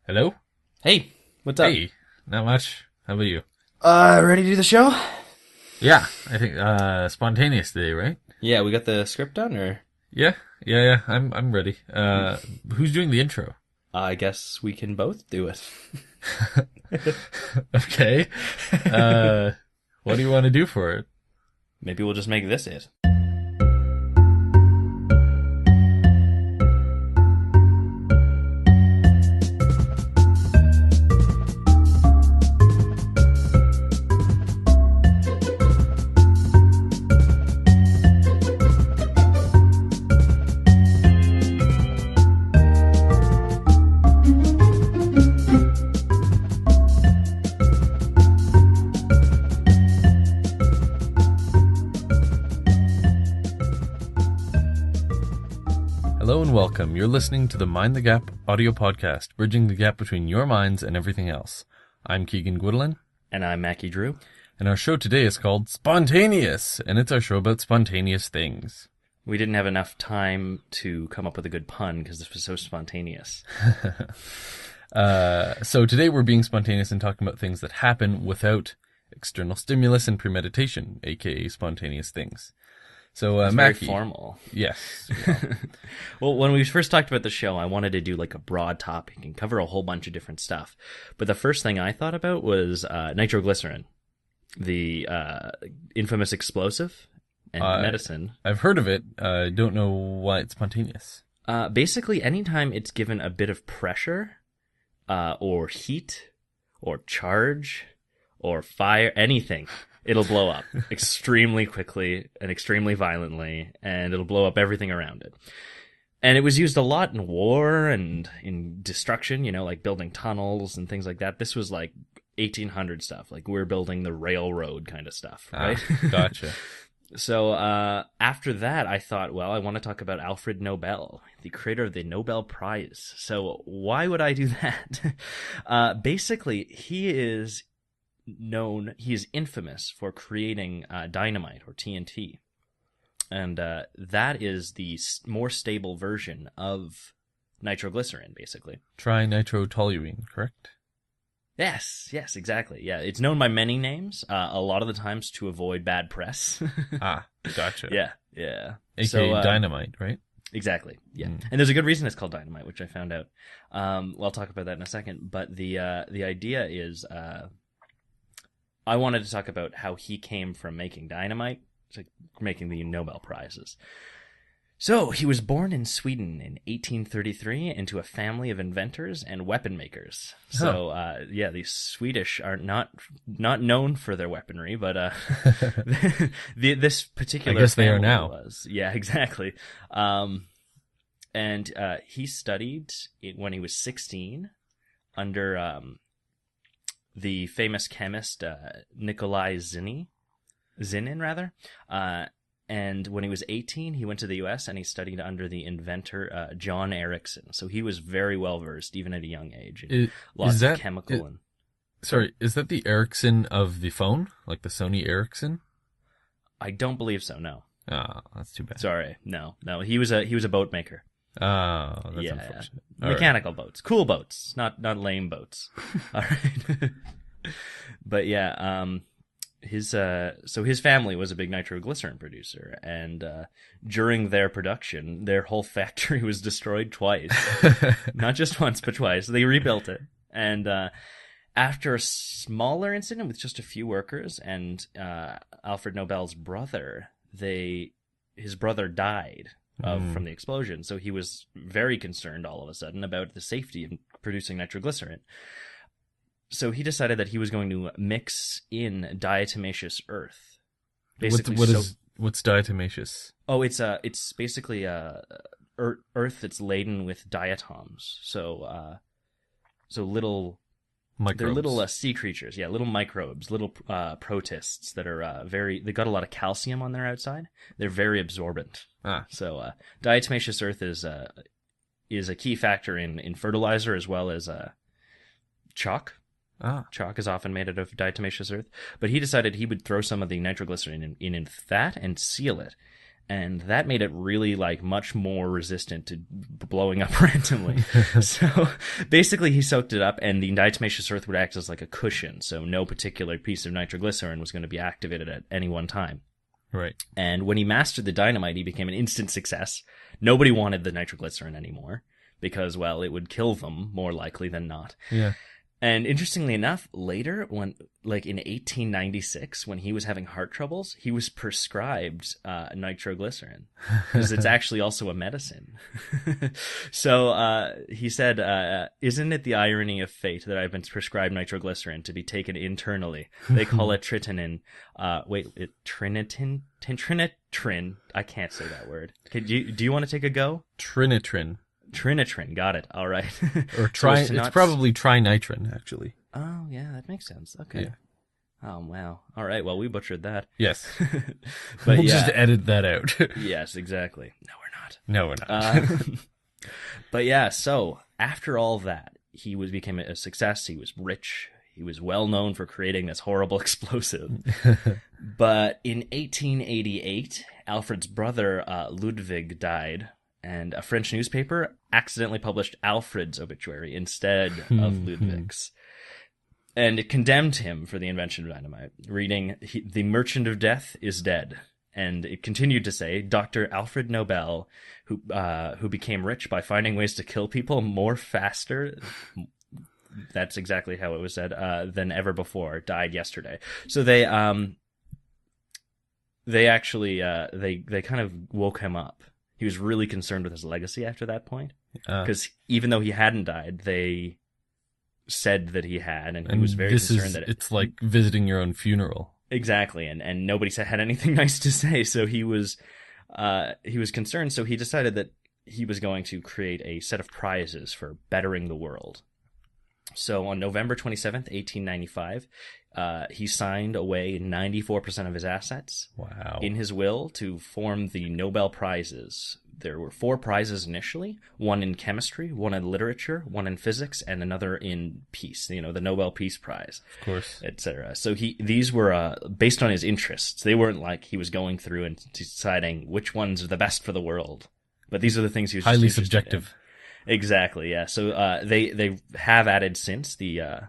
Hello? Hey, what's up? Hey, not much. How about you? Ready to do the show? Yeah, I think spontaneous today, right? Yeah, we got the script done, or Yeah. I'm ready. Who's doing the intro? I guess we can both do it. Okay. What do you want to do for it? Maybe we'll just make this it. Hello and welcome. You're listening to the Mind the Gap audio podcast, bridging the gap between your minds and everything else. I'm Keegan Gwydolin, And I'm Mackie Drew. and our show today is called Spontaneous, and it's our show about spontaneous things. We didn't have enough time to come up with a good pun because this was so spontaneous. So today we're being spontaneous and talking about things that happen without external stimulus and premeditation, aka spontaneous things. So, It's very Mackie. formal. Yes. Well, when we first talked about the show, I wanted to do like a broad topic and cover a whole bunch of different stuff. But the first thing I thought about was nitroglycerin, the infamous explosive and medicine. I've heard of it. I don't know why it's spontaneous. Basically, anytime it's given a bit of pressure, or heat, or charge, or fire, anything, it'll blow up extremely quickly and extremely violently, and it'll blow up everything around it. And it was used a lot in war and in destruction, like building tunnels and things like that. This was like 1800 stuff, like we're building the railroad kind of stuff, right? Gotcha. So after that, I thought, well, I want to talk about Alfred Nobel, the creator of the Nobel Prize. So why would I do that? Basically, he is infamous for creating dynamite or TNT. And that is the more stable version of nitroglycerin, basically. Trinitrotoluene, correct? Yes, exactly. Yeah, it's known by many names, a lot of the times to avoid bad press. Gotcha. Yeah. AKA dynamite, right? Exactly, yeah. And there's a good reason it's called dynamite, which I found out. I'll talk about that in a second. But the idea is, I wanted to talk about how he came from making dynamite to making the Nobel Prizes. So, he was born in Sweden in 1833 into a family of inventors and weapon makers. So, the Swedish are not known for their weaponry, but this particular I guess they are family now. was. Yeah, exactly. And he studied when he was 16 under the famous chemist Nikolai Zinin. And when he was 18, he went to the U.S. and he studied under the inventor John Ericsson. So he was very well versed, even at a young age. Lots of chemical and. Sorry, is that the Ericsson of the phone, like the Sony Ericsson? I don't believe so. No. Oh, that's too bad. Sorry, no. He was a boat maker. Oh, that's unfortunate. Mechanical boats, cool boats, not lame boats. All right. But yeah, his family was a big nitroglycerin producer, and during their production, their whole factory was destroyed twice. Not just once, but twice. They rebuilt it, and after a smaller incident with just a few workers and Alfred Nobel's brother, his brother died from the explosion. So he was very concerned all of a sudden about the safety of producing nitroglycerin. So he decided that he was going to mix in diatomaceous earth. Basically, what's diatomaceous? Oh, it's basically earth that's laden with diatoms. So little Microbes. they're little sea creatures, little microbes, little protists that are they got a lot of calcium on their outside. They're very absorbent. So diatomaceous earth is a key factor in fertilizer as well as chalk. Chalk is often made out of diatomaceous earth, but he decided he would throw some of the nitroglycerin in that and seal it. And that made it really like much more resistant to blowing up randomly. So basically he soaked it up, and the diatomaceous earth would act as like a cushion. So no particular piece of nitroglycerin was going to be activated at any one time. Right. And when he mastered the dynamite, he became an instant success. Nobody wanted the nitroglycerin anymore because, well, it would kill them more likely than not. Yeah. And interestingly enough, later, when like in 1896, when he was having heart troubles, he was prescribed nitroglycerin because it's actually also a medicine. So he said, "Isn't it the irony of fate that I've been prescribed nitroglycerin to be taken internally? They call it tritinin. Trinitrin. I can't say that word. Do you want to take a go? Trinitrin. Trinitrin, got it. All right. Or it's probably trinitrin, actually. Oh, yeah, that makes sense. Okay. Yeah. Oh, wow. All right, well, we butchered that. Yes. But we'll just edit that out. Yes, exactly. No, we're not. But yeah, so after all that, he became a success. He was rich. He was well known for creating this horrible explosive. But in 1888, Alfred's brother Ludwig died, and a French newspaper accidentally published Alfred's obituary instead of Ludwig's. And it condemned him for the invention of dynamite, reading, "The merchant of death is dead." And it continued to say, "Dr. Alfred Nobel, who became rich by finding ways to kill people more faster," that's exactly how it was said, "than ever before, died yesterday." So they actually they kind of woke him up. He was really concerned with his legacy after that point, because even though he hadn't died, they said that he had, and he was very concerned that it's like visiting your own funeral. Exactly, and nobody had anything nice to say, so he was concerned. So he decided that he was going to create a set of prizes for bettering the world. So on November 27th, 1895, he signed away 94% of his assets in his will to form the Nobel Prizes. There were 4 prizes initially, one in chemistry, one in literature, one in physics, and another in peace, the Nobel Peace Prize. Of course. Etc. So these were based on his interests. They weren't like he was going through and deciding which ones are the best for the world. But these are the things he was highly just subjective. In. Exactly, yeah. So they have added since the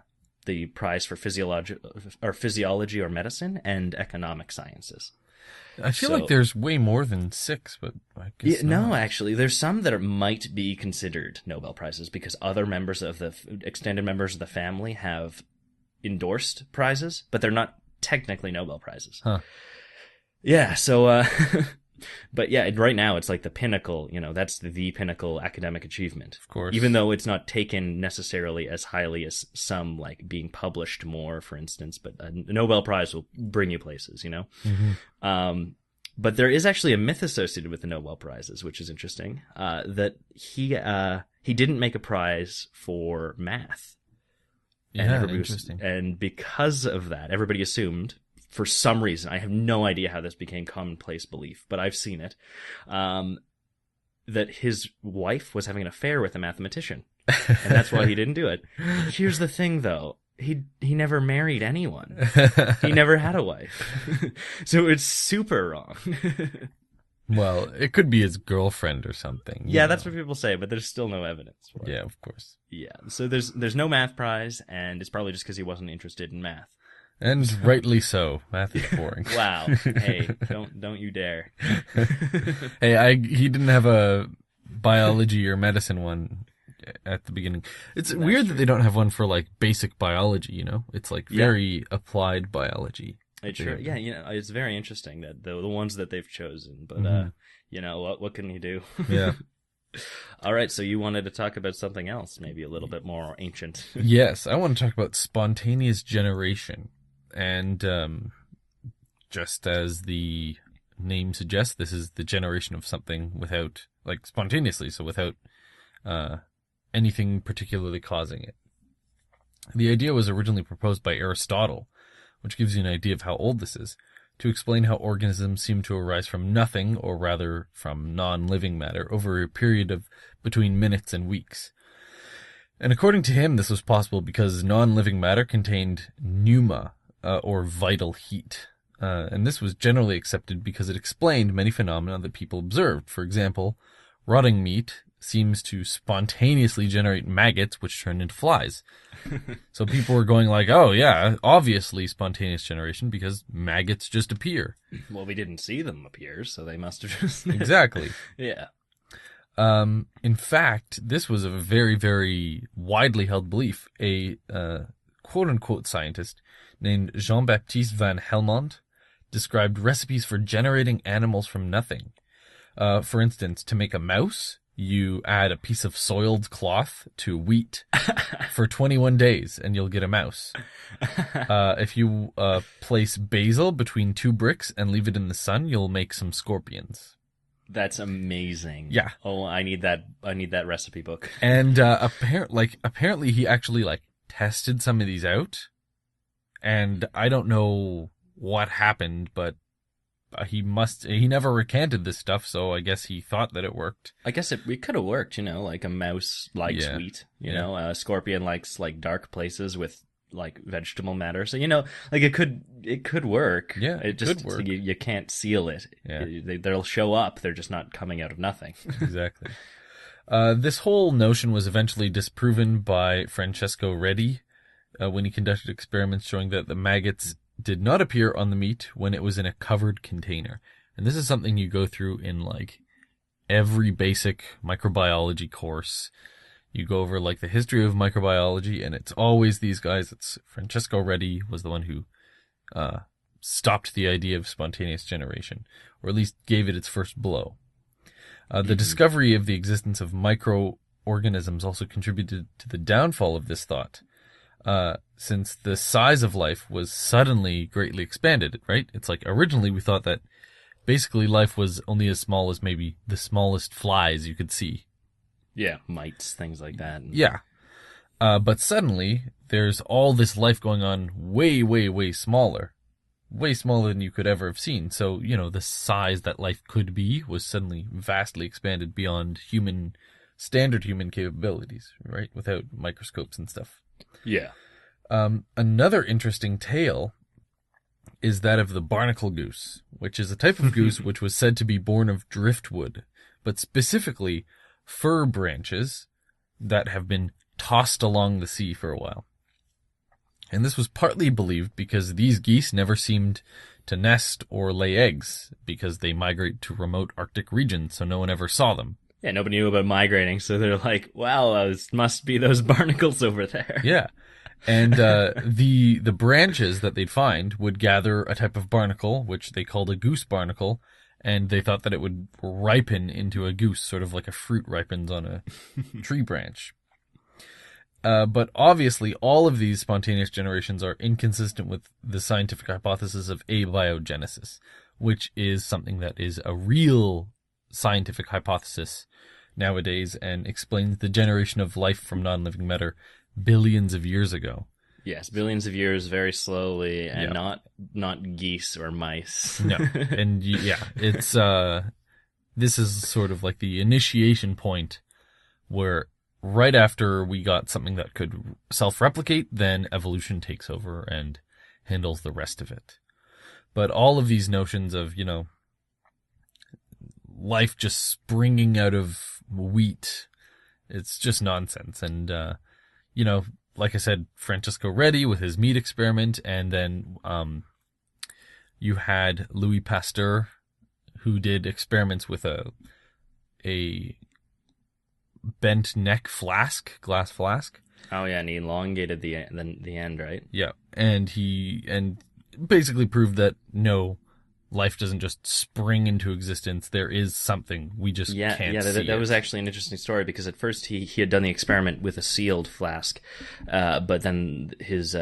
prize for physiology or medicine and economic sciences. I feel like there's way more than 6, but I guess no, actually, there's some that might be considered Nobel Prizes because other members of the extended members of the family have endorsed prizes, but they're not technically Nobel Prizes. Huh. Yeah, so but yeah, right now it's like the pinnacle, that's the pinnacle academic achievement. Of course. Even though it's not taken necessarily as highly as some, like being published more, for instance, but a Nobel Prize will bring you places, Mm-hmm. But there is actually a myth associated with the Nobel Prizes, which is interesting, that he didn't make a prize for math. Yeah, interesting. And because of that, everybody assumed, for some reason, I have no idea how this became commonplace belief, but I've seen it, that his wife was having an affair with a mathematician, and that's why he didn't do it. Here's the thing, though. He never married anyone. He never had a wife. So it's super wrong. Well, it could be his girlfriend or something. Yeah, that's what people say, but there's still no evidence for it. Yeah, of course. Yeah, so there's no math prize, and it's probably just because he wasn't interested in math. And rightly so. Math is boring. Wow. Hey, don't you dare. Hey, he didn't have a biology or medicine one at the beginning. It's weird that they don't have one for like basic biology, It's like very applied biology. It's sure. Yeah, it's very interesting that the ones that they've chosen, but what can you do? Yeah. All right, so you wanted to talk about something else, maybe a little bit more ancient. Yes, I want to talk about spontaneous generation. And just as the name suggests, this is the generation of something without, like, spontaneously, so without anything particularly causing it. The idea was originally proposed by Aristotle, which gives you an idea of how old this is, to explain how organisms seem to arise from nothing, or rather from non-living matter, over a period of between minutes and weeks. And according to him, this was possible because non-living matter contained pneuma, or vital heat. and this was generally accepted because it explained many phenomena that people observed. For example, rotting meat seems to spontaneously generate maggots, which turn into flies. So people were going like, oh yeah, obviously spontaneous generation because maggots just appear. Well, we didn't see them appear, so they must have just... Exactly. Yeah. In fact, this was a very, very widely held belief. A quote-unquote scientist named Jean-Baptiste van Helmont described recipes for generating animals from nothing. For instance, to make a mouse, you add a piece of soiled cloth to wheat for 21 days and you'll get a mouse. If you place basil between two bricks and leave it in the sun, you'll make some scorpions. That's amazing. Yeah. Oh, I need that recipe book. And apparently he actually tested some of these out, and I don't know what happened, but he never recanted this stuff, so I guess he thought that it worked. I guess it could have worked, like a mouse likes wheat, a scorpion likes dark places with vegetable matter. So, it could work. Yeah, it just could work. You can't seal it. Yeah. They'll show up. They're just not coming out of nothing. Exactly. This whole notion was eventually disproven by Francesco Redi when he conducted experiments showing that the maggots did not appear on the meat when it was in a covered container. And this is something you go through in every basic microbiology course. You go over the history of microbiology, and it's always these guys. It's Francesco Redi was the one who stopped the idea of spontaneous generation, or at least gave it its first blow. The discovery of the existence of microorganisms also contributed to the downfall of this thought, since the size of life was suddenly greatly expanded, right? It's originally we thought that basically life was only as small as maybe the smallest flies you could see. Yeah, mites, things like that. Yeah. But suddenly there's all this life going on way, way, way smaller. Way smaller than you could ever have seen. So, the size that life could be was suddenly vastly expanded beyond standard human capabilities, right? Without microscopes and stuff. Yeah. Another interesting tale is that of the barnacle goose, which is a type of goose which was said to be born of driftwood, but specifically fir branches that have been tossed along the sea for a while. And this was partly believed because these geese never seemed to nest or lay eggs because they migrate to remote Arctic regions, so no one ever saw them. Yeah, nobody knew about migrating, so they're like, wow, those must be those barnacles over there. Yeah. And the branches that they'd find would gather a type of barnacle, which they called a goose barnacle, and they thought that it would ripen into a goose, sort of like a fruit ripens on a tree branch. But obviously, all of these spontaneous generations are inconsistent with the scientific hypothesis of abiogenesis, which is something that is a real scientific hypothesis nowadays and explains the generation of life from non-living matter billions of years ago. Yes, billions of years, very slowly, and not geese or mice. No, and it's this is sort of like the initiation point where right after we got something that could self-replicate, then evolution takes over and handles the rest of it. But all of these notions of, life just springing out of wheat, it's just nonsense. And, like I said, Francesco Redi with his meat experiment, and then you had Louis Pasteur, who did experiments with a bent neck glass flask. Oh yeah, and he elongated the end, right? Yeah, and he basically proved that no, life doesn't just spring into existence. There is something we just can't see. That was actually an interesting story because at first he had done the experiment with a sealed flask, but then his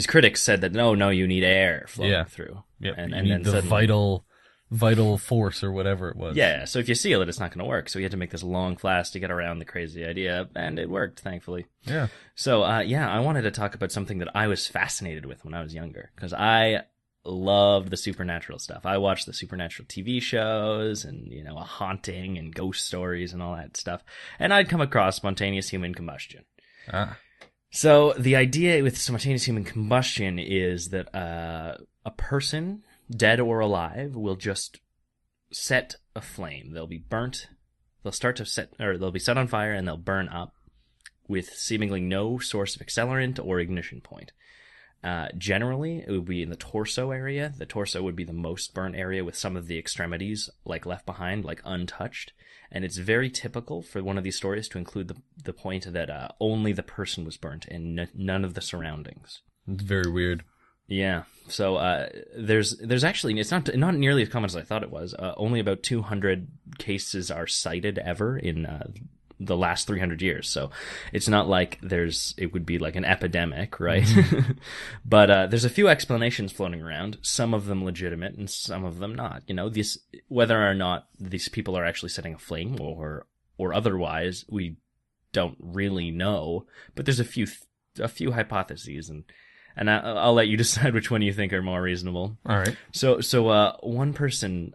critics said that no, you need air flowing through. Yeah, and you need then the suddenly, vital force or whatever it was. Yeah, so if you seal it, it's not going to work. So he had to make this long flask to get around the crazy idea, and it worked, thankfully. Yeah. So, I wanted to talk about something that I was fascinated with when I was younger, because I loved the supernatural stuff. I watched the supernatural TV shows and, a haunting and ghost stories and all that stuff. And I'd come across spontaneous human combustion. Ah. So the idea with spontaneous human combustion is that a person, dead or alive, will just set aflame. They'll be burnt. They'll they'll be set on fire and they'll burn up with seemingly no source of accelerant or ignition point. Generally, it would be in the torso area. The torso would be the most burnt area, with some of the extremities left behind, untouched. And it's very typical for one of these stories to include the point that only the person was burnt and none of the surroundings. It's very weird. Yeah. So there's actually, it's not nearly as common as I thought it was. Only about 200 cases are cited ever in the last 300 years. So it's not like it would be like an epidemic, right? Mm-hmm. But there's a few explanations floating around, some of them legitimate and some of them not. Whether or not these people are actually setting a flame or otherwise, we don't really know. But there's a few hypotheses, and I'll let you decide which one you think are more reasonable. All right. So one person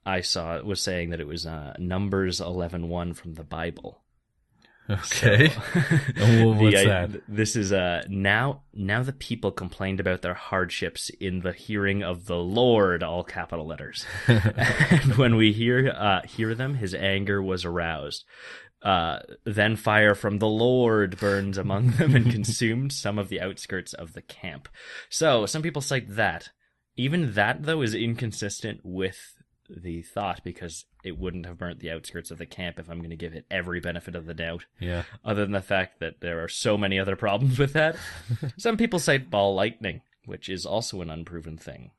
I saw was saying that it was Numbers 11:1 from the Bible. Okay. So, what's that? This is now the people complained about their hardships in the hearing of the Lord, all capital letters. And when we hear them, his anger was aroused. Then fire from the Lord burned among them and consumed some of the outskirts of the camp. So some people cite that. Even that, though, is inconsistent with the thought, because it wouldn't have burnt the outskirts of the camp, if I'm going to give it every benefit of the doubt. Yeah. Other than the fact that there are so many other problems with that. Some people cite ball lightning, which is also an unproven thing.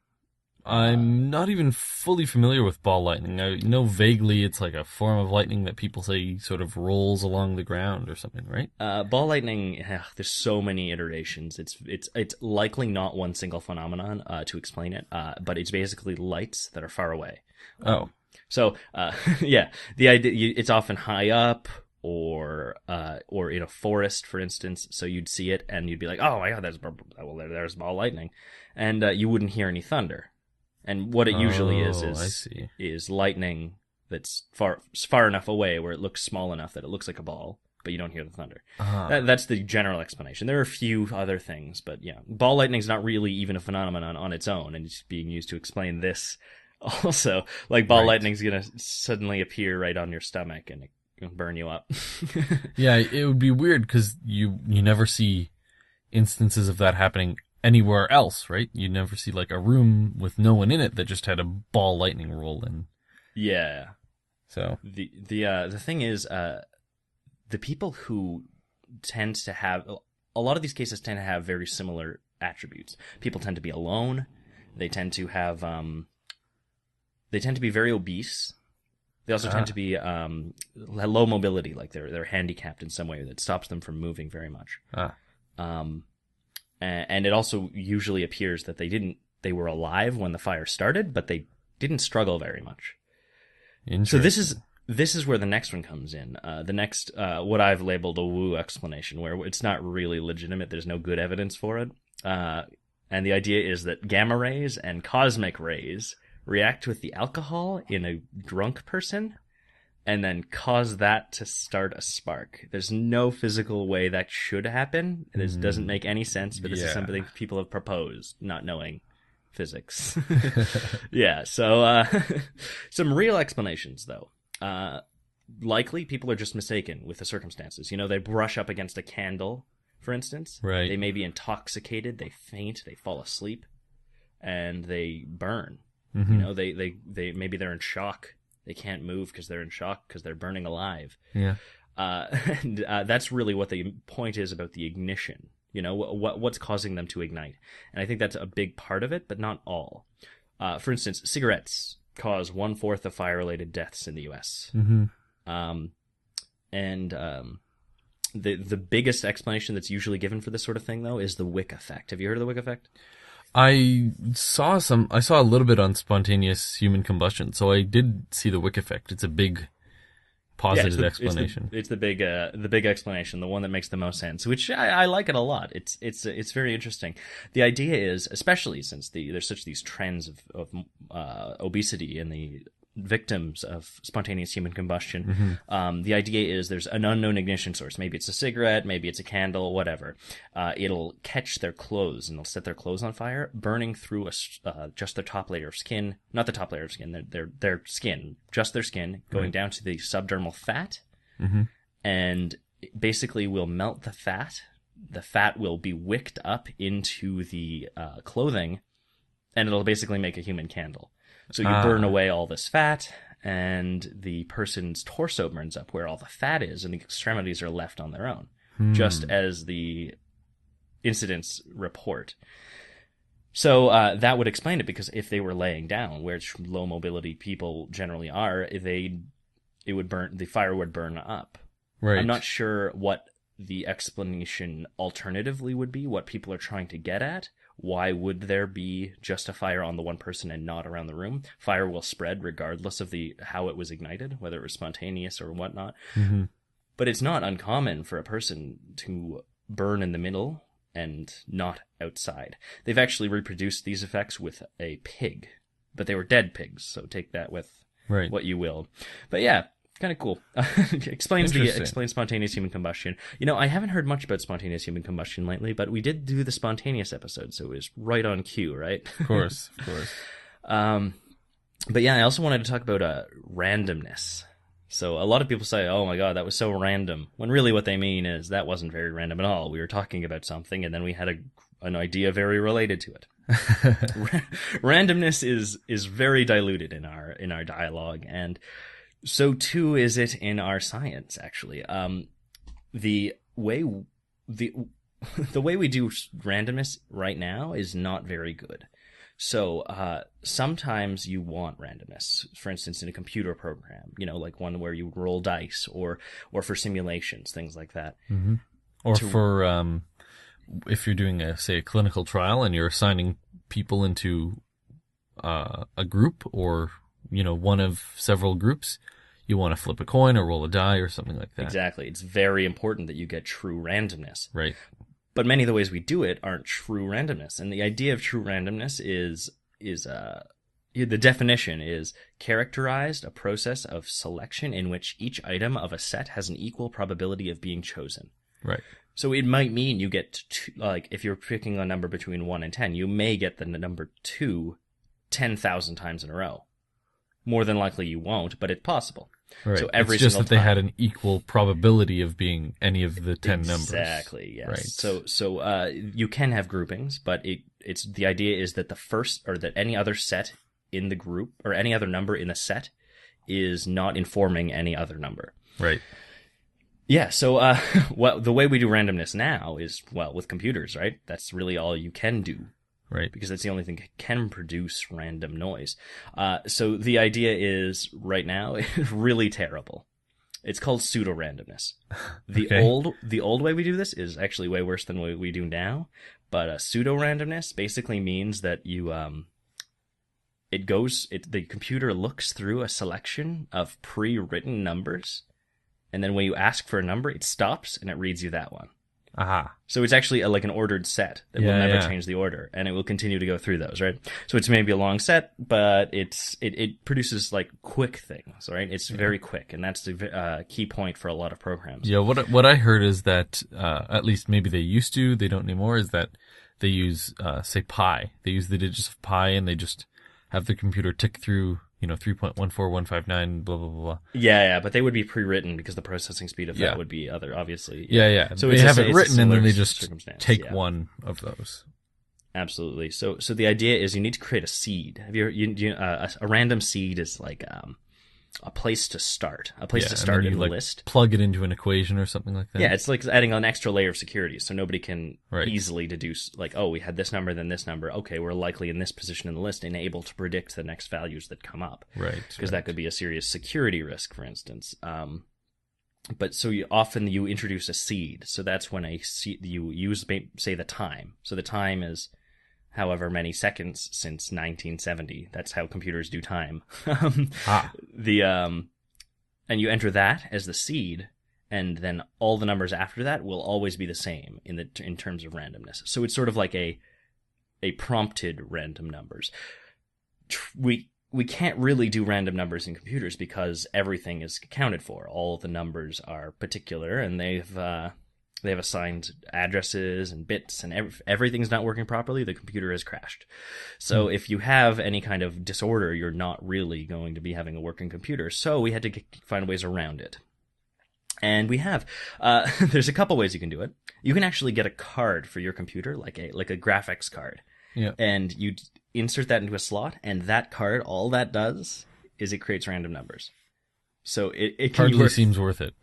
I'm not even fully familiar with ball lightning. I know vaguely it's like a form of lightning that people say sort of rolls along the ground or something, right? Ball lightning, there's so many iterations. It's likely not one single phenomenon to explain it, but it's basically lights that are far away. So yeah, the idea, it's often high up or in a forest, for instance. So you'd see it and you'd be like, oh my God, there's ball lightning, and you wouldn't hear any thunder. And what it usually is lightning that's far enough away where it looks small enough that it looks like a ball, but you don't hear the thunder. That's the general explanation. There are a few other things, but yeah, ball lightning's not really even a phenomenon on its own, and it's being used to explain this also. Like ball lightning's gonna suddenly appear right on your stomach and it can burn you up. Yeah, it would be weird because you never see instances of that happening anywhere else, right? You never see like a room with no one in it that just had a ball lightning roll in. Yeah. So the thing is, the people who tend to have a lot of these cases tend to have very similar attributes. People tend to be alone. They tend to have very obese. They also tend to be low mobility, like they're handicapped in some way that stops them from moving very much. And it also usually appears that they were alive when the fire started, but they didn't struggle very much. So this is where the next one comes in. The next, what I've labeled a woo explanation, where it's not really legitimate. There's no good evidence for it. And the idea is that gamma rays and cosmic rays react with the alcohol in a drunk person and then cause that to start a spark. There's no physical way that should happen. This doesn't make any sense, but this is something people have proposed, not knowing physics. Yeah, so some real explanations, though. Likely, people are just mistaken with the circumstances. They brush up against a candle, for instance. Right. They may be intoxicated, they faint, they fall asleep, and they burn. Mm-hmm. They maybe they're in shock. They can't move because they're in shock because they're burning alive. Yeah. And that's really what the point is about the ignition. What's causing them to ignite. And I think that's a big part of it, but not all. For instance, cigarettes cause 1/4 of fire-related deaths in the U.S. Mm-hmm. The biggest explanation that's usually given for this sort of thing, though, is the wick effect. Have you heard of the wick effect? I saw a little bit on spontaneous human combustion, so I did see the wick effect. It's a big positive explanation. It's the big explanation, the one that makes the most sense, which I like it a lot. It's very interesting. The idea is, especially since there's such these trends of obesity in the victims of spontaneous human combustion. The idea is there's an unknown ignition source. Maybe it's a cigarette, maybe it's a candle, whatever. It'll catch their clothes and it'll set their clothes on fire, burning through just their top layer of skin. Not the top layer of skin, their skin, just their skin, going down to the subdermal fat. And basically will melt the fat. The fat will be wicked up into the clothing, and it'll basically make a human candle. So you burn away all this fat, and the person's torso burns up where all the fat is, and the extremities are left on their own, just as the incidents report. So that would explain it, because if they were laying down, which low mobility people generally are, the fire would burn up. Right. I'm not sure what the explanation alternatively would be, what people are trying to get at. Why would there be just a fire on the one person and not around the room? Fire will spread regardless of how it was ignited, whether it was spontaneous or whatnot. But it's not uncommon for a person to burn in the middle and not outside. They've actually reproduced these effects with a pig, but they were dead pigs, so take that with what you will. But yeah, kind of cool. Explains spontaneous human combustion. I haven't heard much about spontaneous human combustion lately, but we did do the spontaneous episode, so it was right on cue, right? Of course. But yeah, I also wanted to talk about randomness. So a lot of people say, "Oh my God, that was so random," when really what they mean is that wasn't very random at all. We were talking about something, and then we had an idea very related to it. Randomness is very diluted in our dialogue, and so too is it in our science, actually. The way we do randomness right now is not very good. So sometimes you want randomness. For instance, in a computer program, like one where you roll dice, or for simulations, things like that. Or for if you're doing a clinical trial and you're assigning people into a group, or one of several groups, you want to flip a coin or roll a die or something like that. Exactly. It's very important that you get true randomness. Right. But many of the ways we do it aren't true randomness. And the idea of true randomness is the definition is characterized a process of selection in which each item of a set has an equal probability of being chosen. Right. So it might mean you get if you're picking a number between 1 and 10, you may get the number 2 10,000 times in a row. More than likely you won't, but it's possible. Right. So every it's just single that they had an equal probability of being any of the 10 numbers. Exactly. Yes. Right. So you can have groupings, but it's the idea is that the first, or that any other set in the group, or any other number in the set, is not informing any other number. Right. Yeah. So the way we do randomness now is with computers, right? That's really all you can do. Right. Because that's the only thing that can produce random noise. So the idea is, right now, it's really terrible. It's called pseudo-randomness. The old way we do this is actually way worse than what we do now. But pseudo-randomness basically means that the computer looks through a selection of pre-written numbers, and then when you ask for a number, it stops and it reads you that one. Aha. So it's actually like an ordered set that will never change the order, and it will continue to go through those, right? So it's maybe a long set, but it produces like quick things, right? It's very quick, and that's the key point for a lot of programs. Yeah, what I heard is that at least maybe they used to, they don't anymore, is that they use pi. They use the digits of pi, and they just have the computer tick through 3.14159, blah, blah, blah. Yeah, but they would be pre-written because the processing speed of that would be obviously. Yeah. So they have it written and then they just take one of those. Absolutely. So the idea is you need to create a seed. A random seed is like a place to start, in the list. Plug it into an equation or something like that. Yeah, it's like adding an extra layer of security, so nobody can easily deduce, like, oh, we had this number, then this number. Okay, we're likely in this position in the list and able to predict the next values that come up. Right. Because that could be a serious security risk, for instance. But so you introduce a seed. So that's when you use, say, the time. So the time is however many seconds since 1970. That's how computers do time. And you enter that as the seed, and then all the numbers after that will always be the same in terms of randomness. So it's sort of like a prompted random numbers. we can't really do random numbers in computers because everything is accounted for. All of the numbers are particular, and they've assigned addresses and bits, and everything's not working properly. The computer has crashed. So if you have any kind of disorder, you're not really going to be having a working computer. So we had to find ways around it. And we have. There's a couple ways you can do it. You can actually get a card for your computer, like a graphics card. Yeah. And you insert that into a slot, and that card, all that does is it creates random numbers. So it can hardly seems worth it.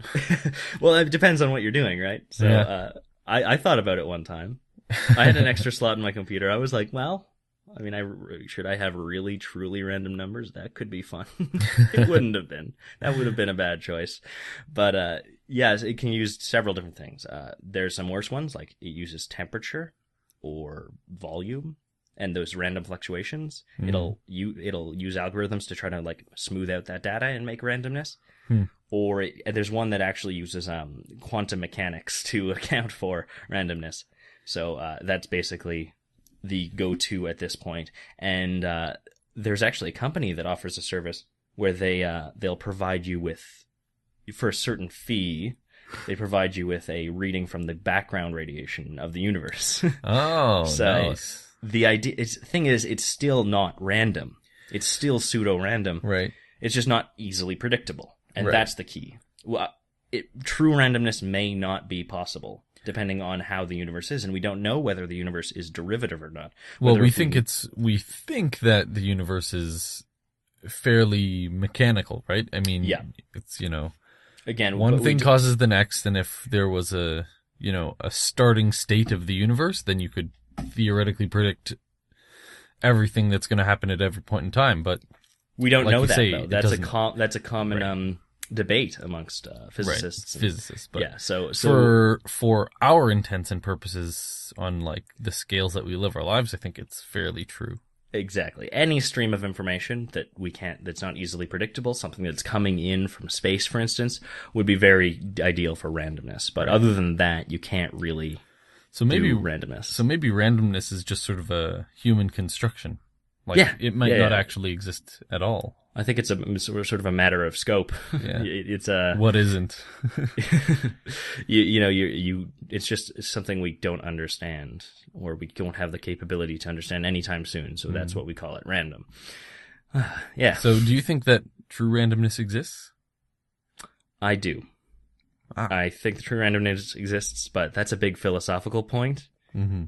Well, it depends on what you're doing, right? So Yeah. I thought about it one time. I had an extra slot in my computer. I was like, well, I mean, should I have really, truly random numbers? That could be fun. It wouldn't have been. That would have been a bad choice. But yes, it can use several different things. There's some worse ones, like it uses temperature or volume and those random fluctuations. It'll use algorithms to try to like smooth out that data and make randomness. Or there's one that actually uses quantum mechanics to account for randomness. So that's basically the go-to at this point. And there's actually a company that offers a service where they'll provide you with, for a certain fee, they provide you with a reading from the background radiation of the universe. Oh, So nice. the thing is, it's still not random. It's still pseudo-random. Right. It's just not easily predictable. And Right. that's the key. Well, true randomness may not be possible, depending on how the universe is, and we don't know whether the universe is derivative or not. Well, Whether we if think that the universe is fairly mechanical, right? I mean, Yeah. it's, again, one but we thing do- causes the next, and if there was a starting state of the universe, then you could theoretically predict everything that's going to happen at every point in time. But we don't like know you that say, though. it That's doesn't- that's a common debate amongst physicists. right, physicists, but Yeah, so for our intents and purposes, on like the scales that we live our lives, I think it's fairly true. exactly. Any stream of information that's not easily predictable, something that's coming in from space, for instance, would be very ideal for randomness. But other than that, you can't really So maybe do randomness. So maybe randomness is just sort of a human construction. Like Yeah. it might Yeah, not yeah. actually exist at all. I think it's sort of a matter of scope. Yeah. It's a What isn't? it's just something we don't understand, or we don't have the capability to understand anytime soon. So that's what we call it, random. Yeah, So do you think that true randomness exists? I do. Ah. I think the true randomness exists, but that's a big philosophical point. Mm-hmm.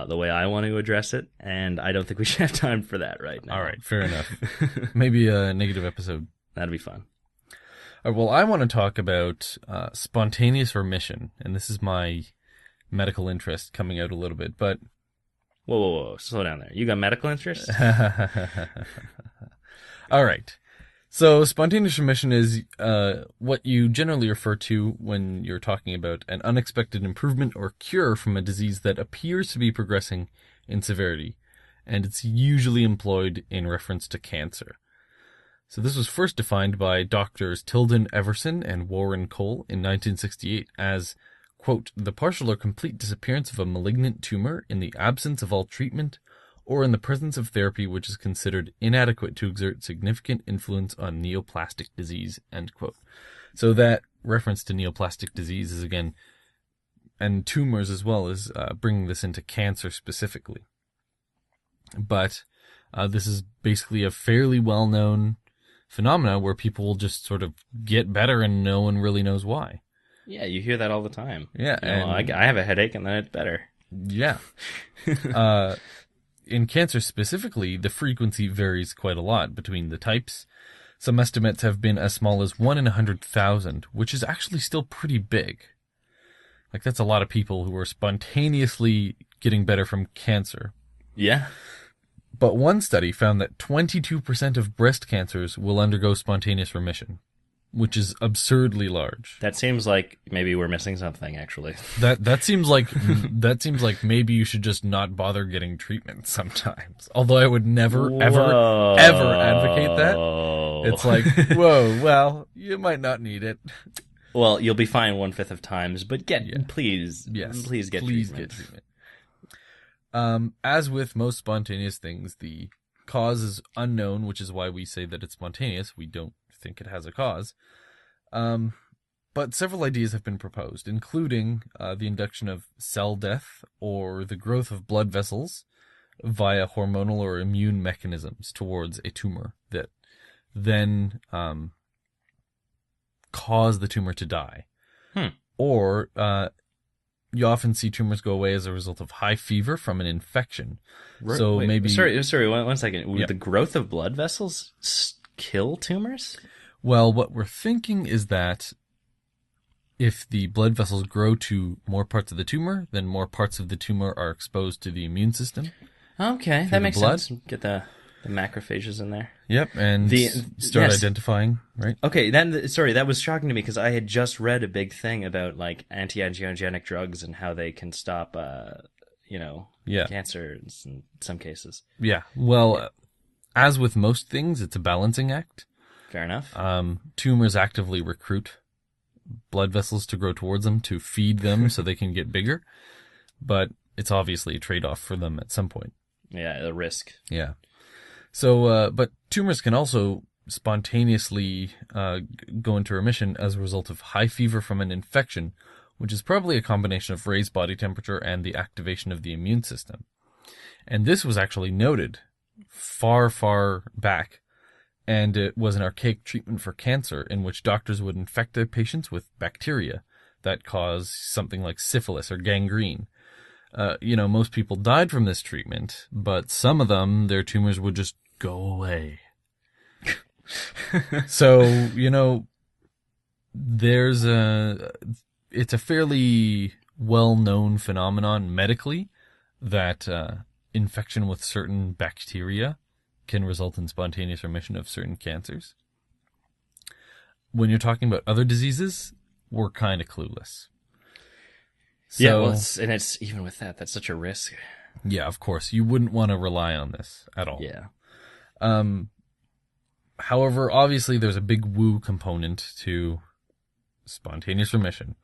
The way I want to address it, and I don't think we should have time for that right now. All right, fair enough. Maybe a negative episode. That'd be fun. Well, I want to talk about spontaneous remission, and this is my medical interest coming out a little bit, but Whoa, slow down there. You got medical interest? all right. So spontaneous remission is what you generally refer to when you're talking about an unexpected improvement or cure from a disease that appears to be progressing in severity, and it's usually employed in reference to cancer. So this was first defined by doctors Tilden Everson and Warren Cole in 1968 as, quote, the partial or complete disappearance of a malignant tumor in the absence of all treatment or in the presence of therapy which is considered inadequate to exert significant influence on neoplastic disease, end quote. So that reference to neoplastic disease is again, and tumors as well, is bringing this into cancer specifically. But this is basically a fairly well-known phenomena where people will just sort of get better and no one really knows why. Yeah, you hear that all the time. Yeah, I have a headache and then it's better. Yeah. In cancer specifically, the frequency varies quite a lot between the types. Some estimates have been as small as 1 in 100,000, which is actually still pretty big. Like, that's a lot of people who are spontaneously getting better from cancer. Yeah. But one study found that 22% of breast cancers will undergo spontaneous remission, which is absurdly large. That seems like maybe we're missing something, actually. That seems like maybe you should just not bother getting treatment sometimes. Although I would never ever advocate that. It's like, whoa, well, you might not need it. Well, you'll be fine 1/5 of times, but please get treatment. As with most spontaneous things, the cause is unknown, which is why we say that it's spontaneous. We don't think it has a cause. But several ideas have been proposed, including the induction of cell death or the growth of blood vessels via hormonal or immune mechanisms towards a tumor that then cause the tumor to die. Or you often see tumors go away as a result of high fever from an infection. So Wait, maybe... Sorry, one second. Would Yeah. the growth of blood vessels kill tumors? Well, what we're thinking is that if the blood vessels grow to more parts of the tumor, then more parts of the tumor are exposed to the immune system. Okay, the that makes blood. sense. Get the macrophages in there. Yep, and start yes. identifying, right? Okay, that was shocking to me because I had just read a big thing about like anti-angiogenic drugs and how they can stop, Yeah. cancer in some cases. Yeah, well, as with most things, it's a balancing act. Fair enough. Tumors actively recruit blood vessels to grow towards them to feed them so they can get bigger, but it's obviously a trade-off for them at some point. Yeah, the risk. Yeah. So, but tumors can also spontaneously go into remission as a result of high fever from an infection, which is probably a combination of raised body temperature and the activation of the immune system. And this was actually noted far, far back, and it was an archaic treatment for cancer in which doctors would infect their patients with bacteria that cause something like syphilis or gangrene. Most people died from this treatment, but some of them, their tumors would just go away. So, it's a fairly well-known phenomenon medically that infection with certain bacteria can result in spontaneous remission of certain cancers. When you're talking about other diseases, we're kind of clueless. So, Yeah, well, it's even with that, that's such a risk. Yeah, of course. You wouldn't want to rely on this at all. Yeah. However, obviously there's a big woo component to spontaneous remission.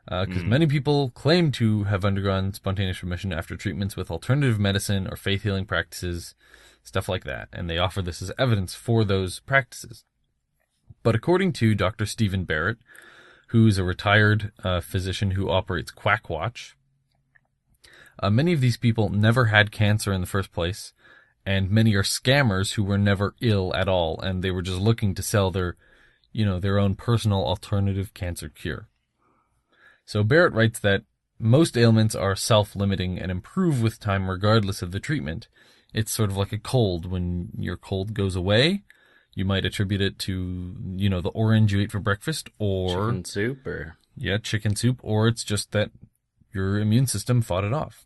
Because many people claim to have undergone spontaneous remission after treatments with alternative medicine or faith healing practices, stuff like that. And they offer this as evidence for those practices. But according to Dr. Stephen Barrett, who's a retired physician who operates Quack Watch, many of these people never had cancer in the first place, and many are scammers who were never ill at all, and they were just looking to sell their own personal alternative cancer cure. So Barrett writes that most ailments are self-limiting and improve with time regardless of the treatment. It's sort of like a cold. When your cold goes away, you might attribute it to, the orange you ate for breakfast, or Chicken soup, or... Yeah, chicken soup, or it's just that your immune system fought it off.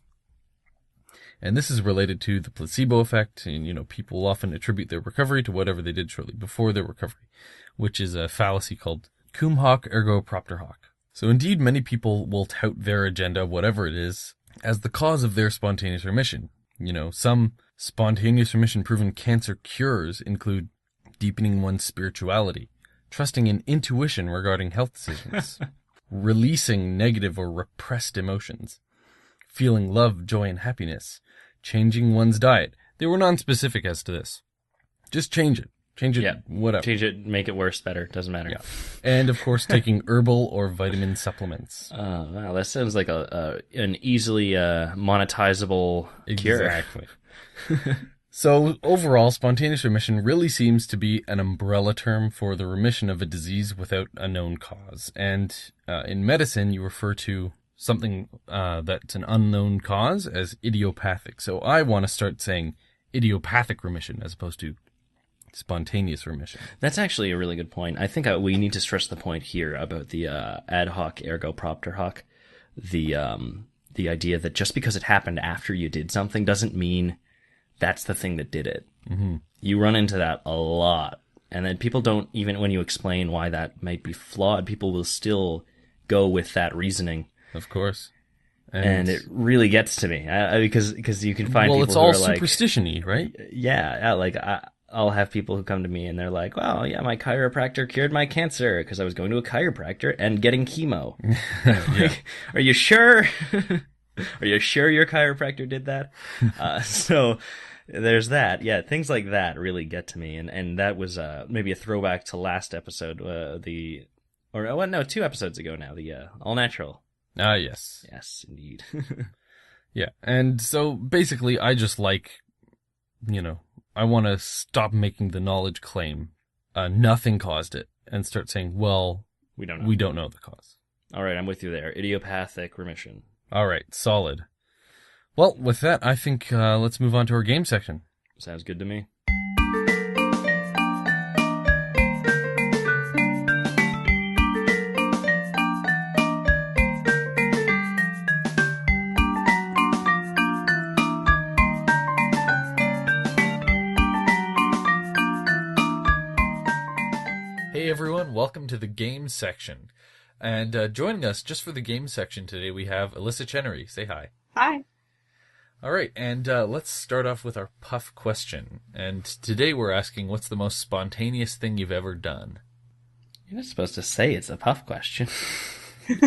And this is related to the placebo effect, and, people often attribute their recovery to whatever they did shortly before their recovery, which is a fallacy called cum hoc ergo propter hoc. So indeed, many people will tout their agenda, whatever it is, as the cause of their spontaneous remission. Some spontaneous remission proven cancer cures include deepening one's spirituality, trusting in intuition regarding health decisions, releasing negative or repressed emotions, feeling love, joy, and happiness, changing one's diet. They were non-specific as to this. Just change it. Change it, whatever. Change it, make it worse, better. Doesn't matter. Yeah. And, of course, taking herbal or vitamin supplements. Wow, that sounds like an easily monetizable cure. Exactly. So, overall, spontaneous remission really seems to be an umbrella term for the remission of a disease without a known cause. And in medicine, you refer to something that's an unknown cause as idiopathic. So I want to start saying idiopathic remission as opposed to spontaneous remission. That's actually a really good point. I think we need to stress the point here about the ad hoc ergo propter hoc. The idea that just because it happened after you did something doesn't mean that's the thing that did it. Mm-hmm. You run into that a lot. And then people don't, even when you explain why that might be flawed, people will still go with that reasoning. Of course. And it really gets to me because you can find people it's who all are like, superstition-y, right? Yeah, like I'll have people who come to me and they're like, well, yeah, my chiropractor cured my cancer because I was going to a chiropractor and getting chemo. Like, are you sure? Are you sure your chiropractor did that? So There's that. Yeah, things like that really get to me, and that was maybe a throwback to last episode, no, 2 episodes ago now, the all natural. Ah, yes. Yes, indeed. Yeah, and so basically I just like, I want to stop making the knowledge claim, nothing caused it, and start saying, well, we don't know. We don't know the cause. All right, I'm with you there. Idiopathic remission. All right, solid. Well, with that, I think let's move on to our game section. Sounds good to me. Hey everyone, welcome to the game section. And joining us just for the game section today, we have Alyssa Chenery. Say hi. Hi. All right, and let's start off with our puff question. And today we're asking, what's the most spontaneous thing you've ever done? You're not supposed to say it's a puff question.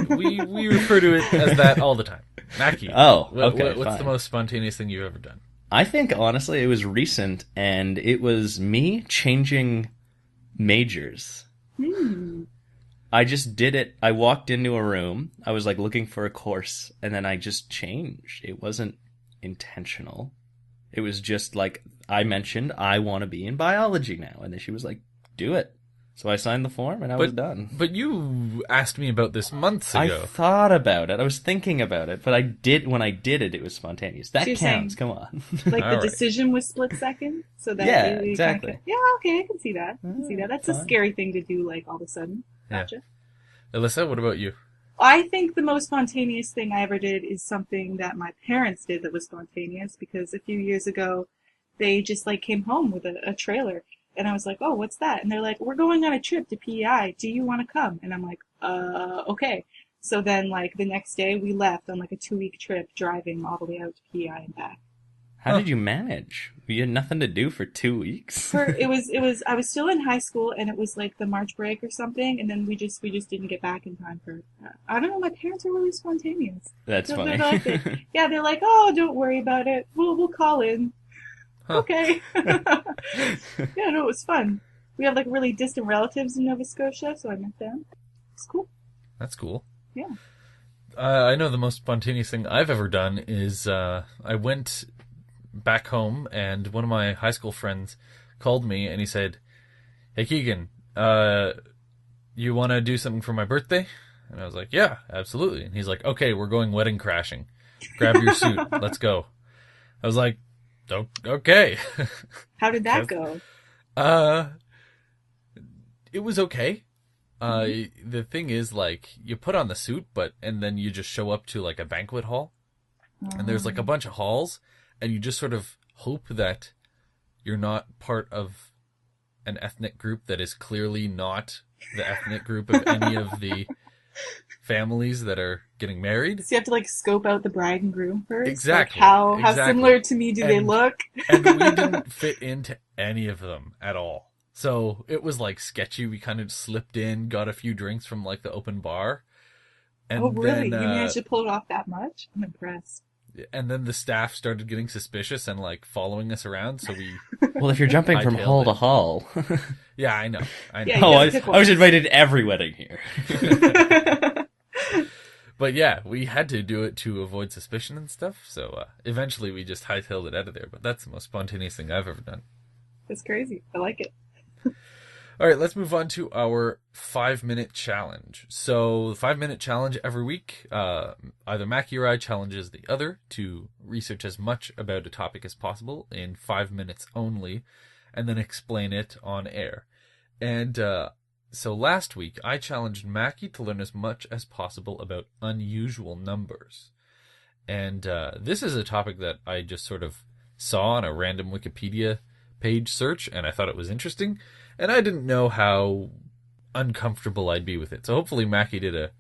we refer to it as that all the time. Mackie. Oh, okay, what's fine. the most spontaneous thing you've ever done? I think, honestly, it was recent, and it was me changing majors. I just did it. I walked into a room. I was like looking for a course, and then I just changed. It wasn't intentional. It was just like I mentioned, I want to be in biology now, and then she was like, "Do it." So I signed the form, and I was done. But you asked me about this months ago. I thought about it. I was thinking about it, but when I did it, it was spontaneous. That You're counts. saying, Come on. Like the All right. decision was split second, so that Yeah, you exactly. Kind of, yeah, okay, I can see that. I can see that. That's a Fine. scary thing to do, like all of a sudden. Gotcha. Alyssa, what about you? I think the most spontaneous thing I ever did is something that my parents did that was spontaneous, because a few years ago, they just like came home with a trailer. And I was like, oh, what's that? And they're like, we're going on a trip to PEI. Do you want to come? And I'm like, okay. So then, like, the next day, we left on, like, a 2-week trip, driving all the way out to PEI and back. How did you manage? You had nothing to do for 2 weeks. I was still in high school, and it was, like, the March break or something, and then we just didn't get back in time for, I don't know, my parents are really spontaneous. That's funny. They're like, oh, don't worry about it. We'll call in. Huh. Okay. Yeah, no, it was fun. We have like really distant relatives in Nova Scotia, so I met them. It's cool. That's cool. Yeah. I know the most spontaneous thing I've ever done is I went back home, and one of my high school friends called me, and he said, "Hey, Keegan, you want to do something for my birthday?" And I was like, "Yeah, absolutely." And he's like, "Okay, we're going wedding crashing. Grab your suit. Let's go." I was like, "Okay." How did that go? It was okay. The thing is, like, you put on the suit, and then you just show up to, like, a banquet hall, and there's, like, a bunch of halls, and you just sort of hope that you're not part of an ethnic group that is clearly not the ethnic group of any of the families that are getting married. So you have to like scope out the bride and groom first? Exactly. Like how similar to me do they look? And we didn't fit into any of them at all. So it was like sketchy. We kind of slipped in, got a few drinks from like the open bar. And oh, really? Then, you managed to pull it off that much? I'm impressed. And then the staff started getting suspicious and like following us around. So we. Well, if you're jumping from hall to hall. Yeah, I know. Yeah, I was invited to every wedding here. But yeah, we had to do it to avoid suspicion and stuff. So eventually we just hightailed it out of there. But that's the most spontaneous thing I've ever done. That's crazy. I like it. All right, let's move on to our 5-minute challenge. So the 5-minute challenge every week, either Mackie or I challenges the other to research as much about a topic as possible in 5 minutes only, and then explain it on air. And so last week, I challenged Mackie to learn as much as possible about unusual numbers. And this is a topic that I just sort of saw on a random Wikipedia page search, and I thought it was interesting. And I didn't know how uncomfortable I'd be with it. So hopefully Mackie did a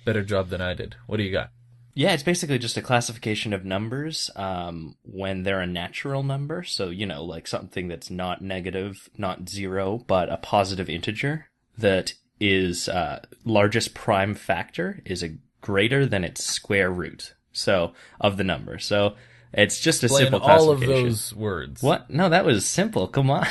better job than I did. What do you got? Yeah, it's basically just a classification of numbers when they're a natural number. So, like something that's not negative, not zero, but a positive integer that is largest prime factor is a greater than its square root. So, of the number. So, It's just a Explain simple all of classification. those words. What? No, that was simple. Come on.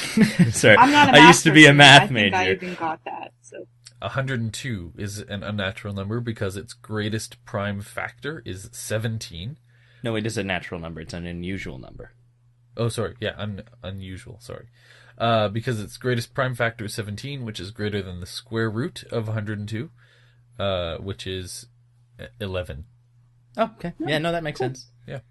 Sorry. I'm not a math I used to be a person, math I think I major. even got that. So 102 is an unnatural number because its greatest prime factor is 17. No, it is a natural number. It's an unusual number. Oh, sorry. Yeah, unusual. Sorry. Because its greatest prime factor is 17, which is greater than the square root of 102, which is 11. Oh, okay. Yeah, no, that makes sense. Yeah.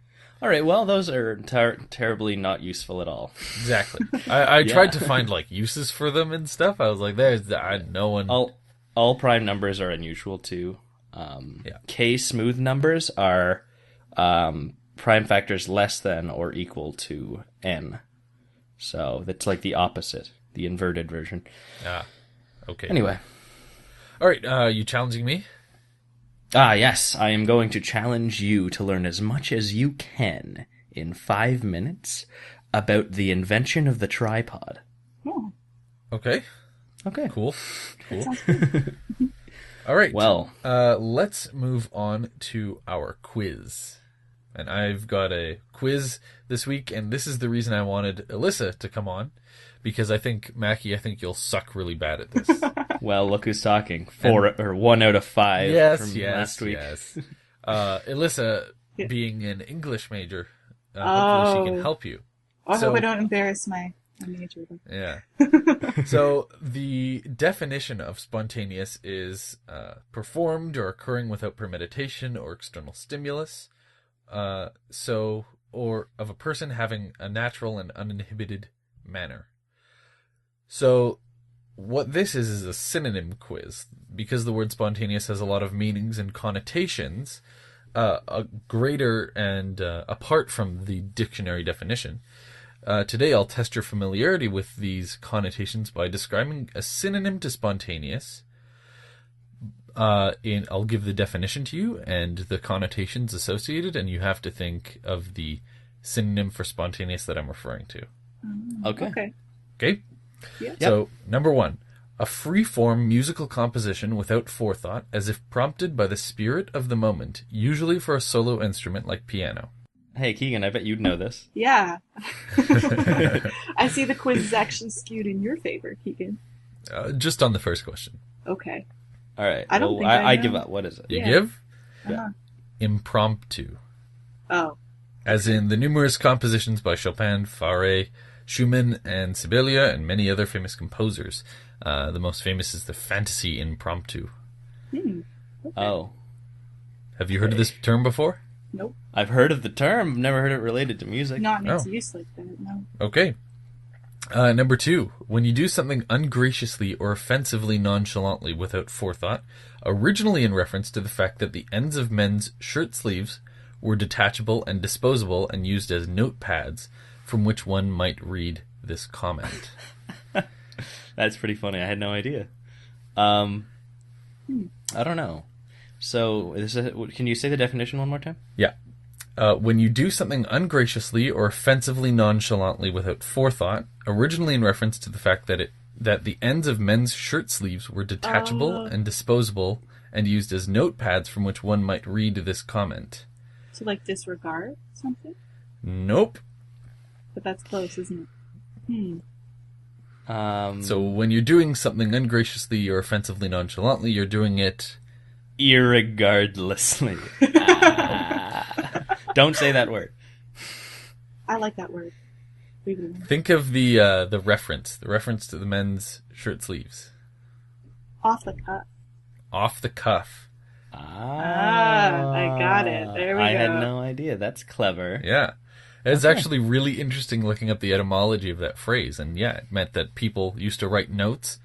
All right, well, those are terribly not useful at all. Exactly. I Yeah. tried to find like uses for them and stuff. I was like, no one. All prime numbers are unusual too. Yeah. K smooth numbers are prime factors less than or equal to n. So that's like the opposite, the inverted version. Okay. Anyway. All right. You challenging me? Yes, I am going to challenge you to learn as much as you can in 5 minutes about the invention of the tripod. oh, Okay. Okay. Cool. that sounds good. All right. Well, let's move on to our quiz. And I've got a quiz this week, and this is the reason I wanted Alyssa to come on, because I think, Mackie, you'll suck really bad at this. well, look who's talking. 1 out of 5 from last week. Yes. Alyssa, being an English major, hopefully she can help you. I hope I don't embarrass my major. Yeah. So the definition of spontaneous is performed or occurring without premeditation or external stimulus. Or of a person having a natural and uninhibited manner. So what this is a synonym quiz. Because the word spontaneous has a lot of meanings and connotations, a greater and apart from the dictionary definition. Today I'll test your familiarity with these connotations by describing a synonym to spontaneous. I'll give the definition to you and the connotations associated, and you have to think of the synonym for spontaneous that I'm referring to. Okay. Okay? Yeah. So, number 1. A free-form musical composition without forethought, as if prompted by the spirit of the moment, usually for a solo instrument like piano. Hey, Keegan, I bet you'd know this. Yeah. I see the quiz is actually skewed in your favor, Keegan. Just on the first question. Okay. All right. I don't well, think I I know. give up. What is it? You Yeah. give? Uh-huh. Impromptu. Oh. As in the numerous compositions by Chopin, Fauré, Schumann, and Sibelius, and many other famous composers. The most famous is the Fantasy Impromptu. Okay. Oh. Have you heard of this term before? Nope. I've heard of the term, never heard it related to music. Not in its Oh. use like that, no. Okay. Number 2. When you do something ungraciously or offensively nonchalantly without forethought, originally in reference to the fact that the ends of men's shirt sleeves were detachable and disposable and used as notepads from which one might read this comment. That's pretty funny. I had no idea. I don't know. So, can you say the definition one more time? Yeah. When you do something ungraciously or offensively nonchalantly without forethought, originally in reference to the fact that the ends of men's shirt sleeves were detachable and disposable and used as notepads from which one might read this comment. To like disregard something? Nope. But that's close, isn't it? So when you're doing something ungraciously or offensively nonchalantly, you're doing it irregardlessly. Don't say that word. I like that word. Leave it alone. Think of the reference to the men's shirt sleeves. Off the cuff. Off the cuff. I got it. There we I go. had no idea. That's clever. Yeah. It's actually really interesting looking up the etymology of that phrase. And yeah, it meant that people used to write notes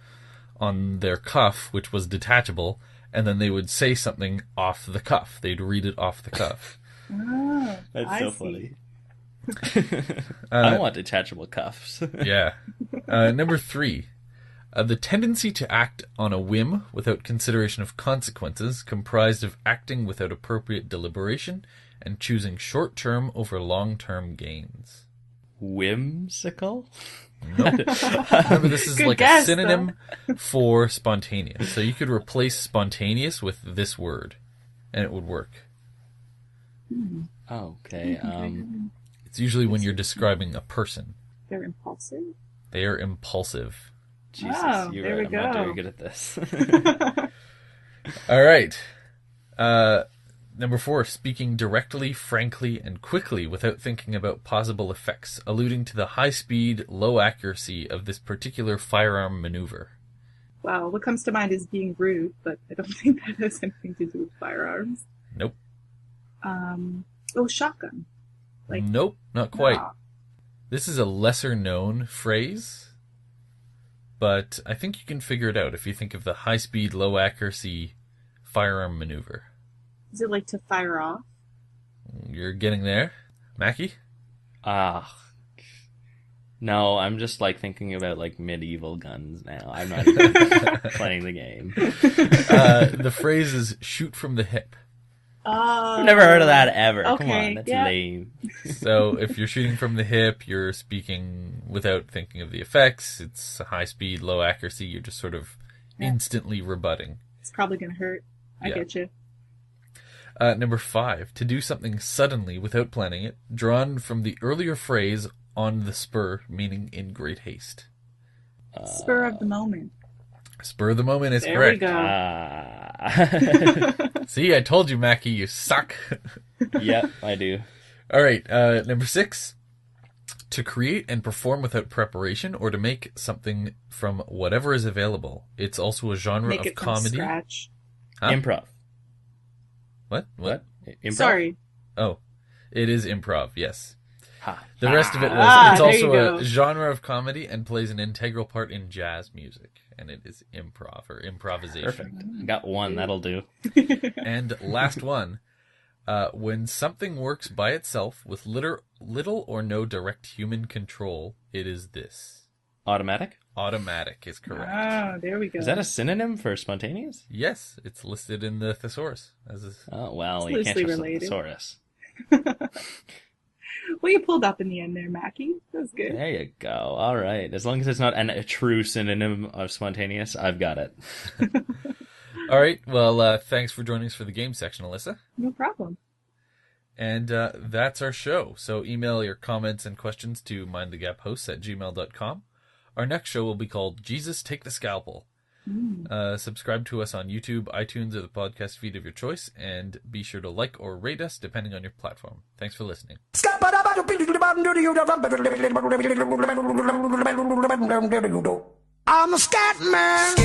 on their cuff, which was detachable, and then they would say something off the cuff. They'd read it off the cuff. Oh, That's I so see. funny. I want detachable cuffs. Yeah. Number 3. The tendency to act on a whim without consideration of consequences, comprised of acting without appropriate deliberation and choosing short-term over long-term gains. Whimsical? Nope. Remember, this is Good like guess, a synonym for spontaneous. So you could replace spontaneous with this word, and it would work. Okay. It's usually when you're describing a person. They're impulsive. They are impulsive. Jesus, Oh, you're there right. we I'm not go. very good at this. All right. Number 4, speaking directly, frankly, and quickly without thinking about possible effects, alluding to the high speed, low accuracy of this particular firearm maneuver. Well, what comes to mind is being rude, but I don't think that has anything to do with firearms. Nope. Shotgun. Nope, not quite. Nah. This is a lesser known phrase, but I think you can figure it out if you think of the high speed, low accuracy firearm maneuver. Is it like to fire off? You're getting there. Mackie? No, I'm just like thinking about like medieval guns now. I'm not even playing the game. The phrase is shoot from the hip. I've never heard of that ever. Okay, Come on, that's yeah. lame. So if you're shooting from the hip, you're speaking without thinking of the effects. It's high speed, low accuracy. You're just sort of instantly rebutting. It's probably going to hurt. I Yeah. get you. Number 5, to do something suddenly without planning it, drawn from the earlier phrase on the spur, meaning in great haste. Spur of the moment. Spur of the moment is There correct. we go. See, I told you, Mackie, you suck. Yep, I do. All right, number 6, to create and perform without preparation or to make something from whatever is available. It's also a genre Make of it from comedy. scratch. Huh? Improv. What? Improv? Sorry. Oh, it is improv, yes. Ha. The rest of it was, it's there also you go. a genre of comedy and plays an integral part in jazz music. And it is improv or improvisation. Perfect. Got one, that'll do. And last one, when something works by itself with little or no direct human control, it is this. Automatic? Automatic is correct. Oh, there we go. Is that a synonym for spontaneous? Yes, it's listed in the thesaurus. Oh, well, It's you can't loosely trust the related. thesaurus. Well, you pulled up in the end there, Mackie. That was good. There you go. All right. As long as it's not a true synonym of spontaneous, I've got it. All right, well, thanks for joining us for the game section, Alyssa. No problem. And that's our show. So email your comments and questions to mindthegaphosts@gmail.com. Our next show will be called Jesus Take the Scalpel. Subscribe to us on YouTube, iTunes, or the podcast feed of your choice, and be sure to like or rate us depending on your platform. Thanks for listening. I'm a scat man.